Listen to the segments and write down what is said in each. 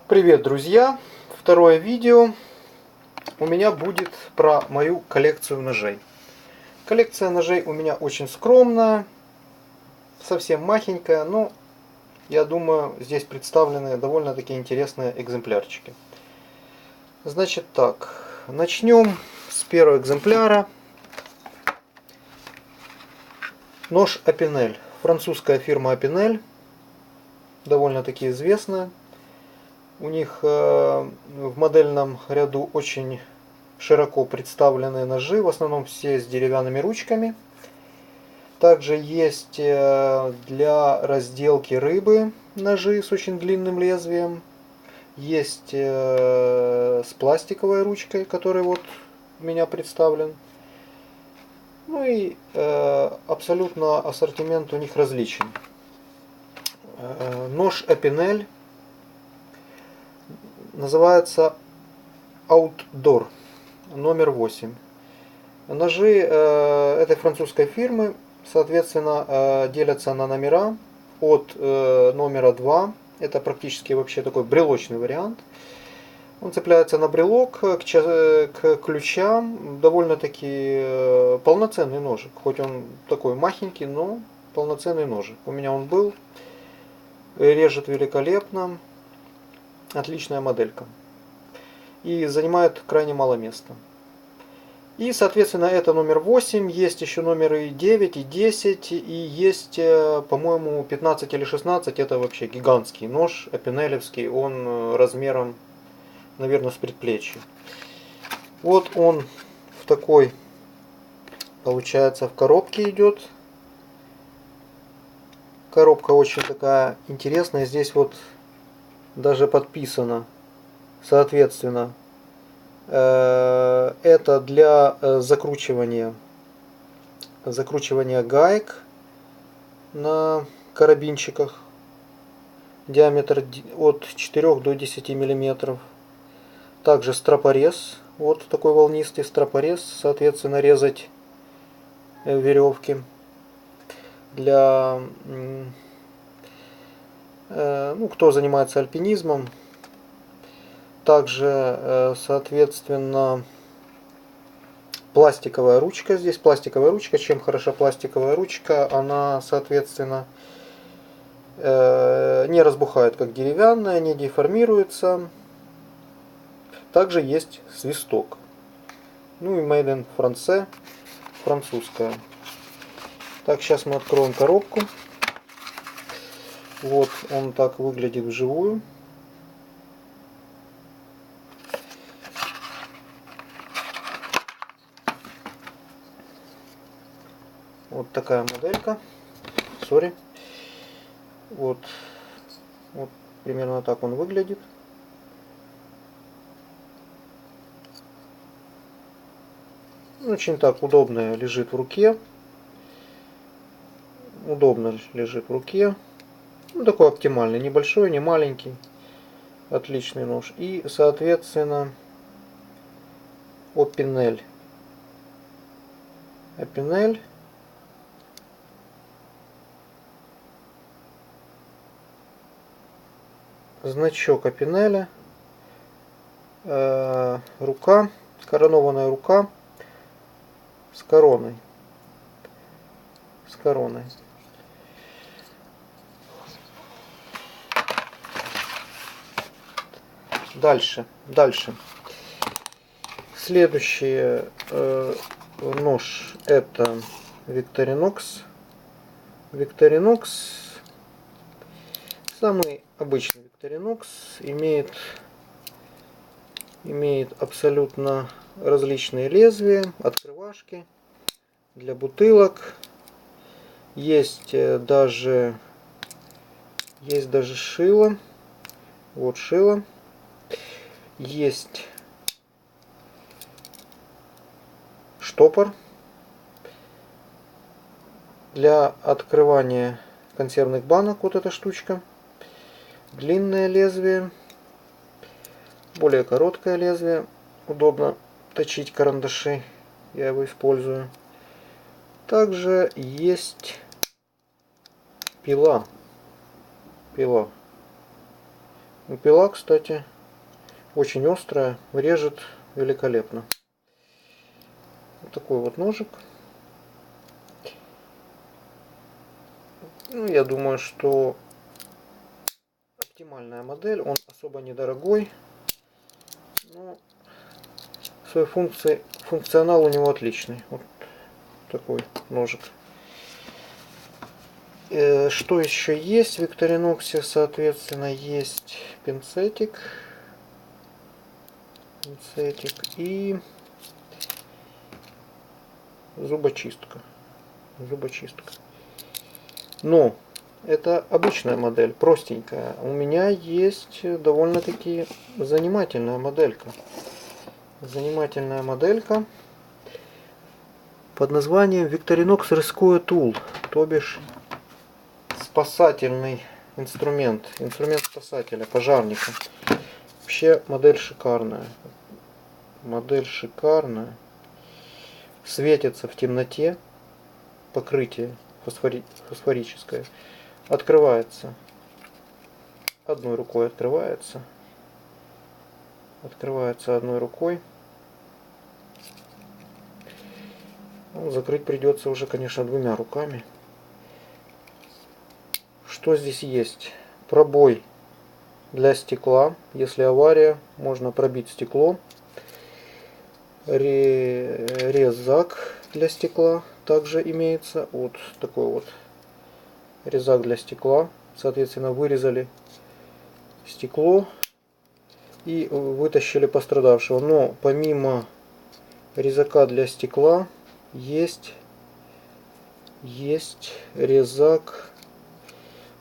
Привет, друзья! Второе видео у меня будет про мою коллекцию ножей. Коллекция ножей у меня очень скромная, совсем махенькая, но я думаю, здесь представлены довольно-таки интересные экземплярчики. Значит так, начнем с первого экземпляра. Нож Опинель. Французская фирма Опинель, довольно-таки известная. У них в модельном ряду очень широко представлены ножи, в основном все с деревянными ручками. Также есть для разделки рыбы ножи с очень длинным лезвием. Есть с пластиковой ручкой, который вот у меня представлен. Ну и абсолютно ассортимент у них различен. Нож Опинель называется Outdoor номер 8. Ножи этой французской фирмы, соответственно, делятся на номера от номера 2. Это практически вообще такой брелочный вариант. Он цепляется на брелок к ключам. Довольно-таки полноценный ножик. Хоть он такой махенький, но полноценный ножик. У меня он был. Режет великолепно. Отличная моделька. И занимает крайне мало места. И, соответственно, это номер 8. Есть еще номеры 9 и 10. И есть, по-моему, 15 или 16. Это вообще гигантский нож, опинелевский. Он размером, наверное, с предплечье. Вот он в такой, получается, в коробке идет. Коробка очень такая интересная. Здесь вот даже подписано, соответственно, это для закручивания гаек на карабинчиках. Диаметр от 4 до 10 миллиметров. Также стропорез. Вот такой волнистый стропорез. Соответственно, резать веревки для кто занимается альпинизмом. Также, соответственно, пластиковая ручка. Здесь пластиковая ручка. Чем хороша пластиковая ручка? Она, соответственно, не разбухает, как деревянная, не деформируется. Также есть свисток. Ну и Made in France, французская. Так, сейчас мы откроем коробку. Вот он так выглядит вживую. Вот такая моделька. Сори. Вот примерно так он выглядит. Очень так удобно лежит в руке. Удобно лежит в руке. Ну, такой оптимальный. Небольшой, не маленький. Отличный нож. И, соответственно, Опинель. Опинель. Значок Опинеля. Рука. Коронованная рука. С короной. С короной. Дальше. Следующий нож это Victorinox. Victorinox. Самый обычный Victorinox имеет абсолютно различные лезвия, открывашки для бутылок. Есть даже шило. Вот шило. Есть штопор для открывания консервных банок. Вот эта штучка. Длинное лезвие. Более короткое лезвие. Удобно точить карандаши. Я его использую. Также есть пила. Пила, кстати, очень острая, режет великолепно. Вот такой вот ножик. Ну, я думаю, что оптимальная модель. Он особо недорогой, но свои функции, функционал у него отличный. Вот такой ножик. Что еще есть в Victorinox? Соответственно, есть пинцетик и зубочистка. Но это обычная модель, простенькая. У меня есть довольно-таки занимательная моделька. Под названием Victorinox Rescue Tool, то бишь спасательный инструмент спасателя, пожарника. Вообще модель шикарная. Светится в темноте. Покрытие фосфорическое. Открывается. Одной рукой открывается. Одной рукой. Ну, закрыть придется уже, конечно, двумя руками. Что здесь есть? Пробой для стекла. Если авария, можно пробить стекло. Резак для стекла также имеется. Вот такой вот резак для стекла. Соответственно, вырезали стекло и вытащили пострадавшего. Но помимо резака для стекла есть резак.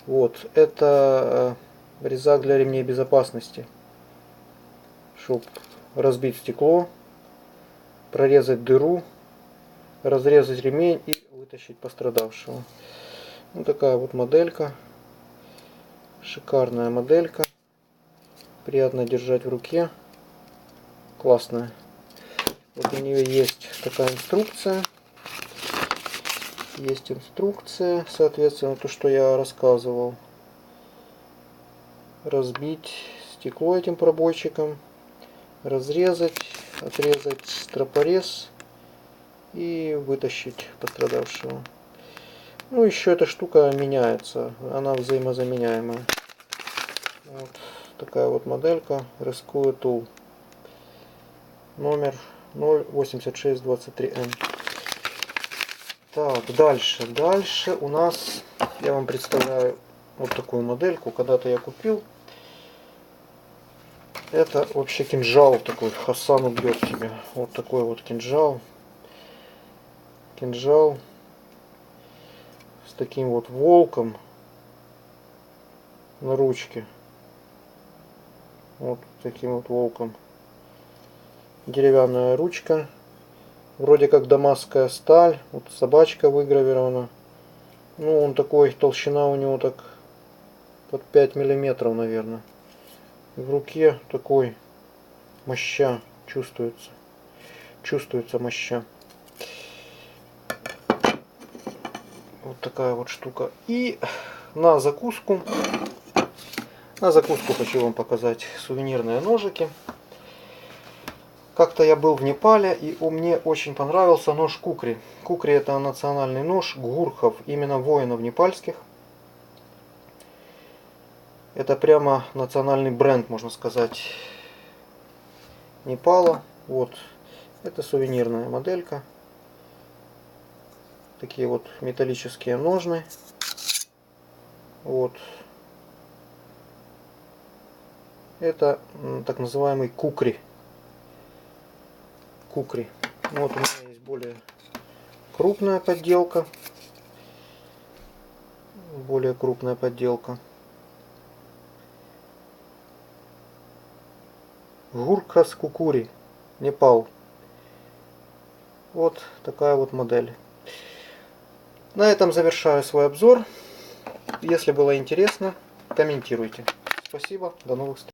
Вот, это резак для ремней безопасности, чтобы разбить стекло, прорезать дыру, разрезать ремень и вытащить пострадавшего. Вот такая вот моделька, шикарная моделька, приятно держать в руке, классная. Вот у нее есть такая инструкция. Соответственно, то, что я рассказывал. Разбить стекло этим пробойчиком, разрезать, отрезать стропорез и вытащить пострадавшего. Ну, еще эта штука меняется, она взаимозаменяемая. Вот такая вот моделька Rescue Tool номер 08623N. Так, дальше у нас, я вам представляю вот такую модельку, когда-то я купил. Это вообще кинжал такой, Хасан убьет тебя. Вот такой вот кинжал. Кинжал с таким вот волком на ручке. Вот таким вот волком. Деревянная ручка. Вроде как дамасская сталь. Вот собачка выгравирована. Ну, он такой, толщина у него так под 5 миллиметров, наверное. И в руке такой моща чувствуется. Чувствуется моща. Вот такая вот штука. И на закуску хочу вам показать сувенирные ножики. Как-то я был в Непале, и мне очень понравился нож Кукри. Кукри — это национальный нож гурхов, именно воинов непальских. Это прямо национальный бренд, можно сказать, Непала. Вот, это сувенирная моделька. Такие вот металлические ножны. Вот. Это так называемый кукри. Вот у меня есть более крупная подделка. Гурхас Кукури, Непал. Вот такая вот модель. На этом завершаю свой обзор. Если было интересно, комментируйте. Спасибо, до новых встреч.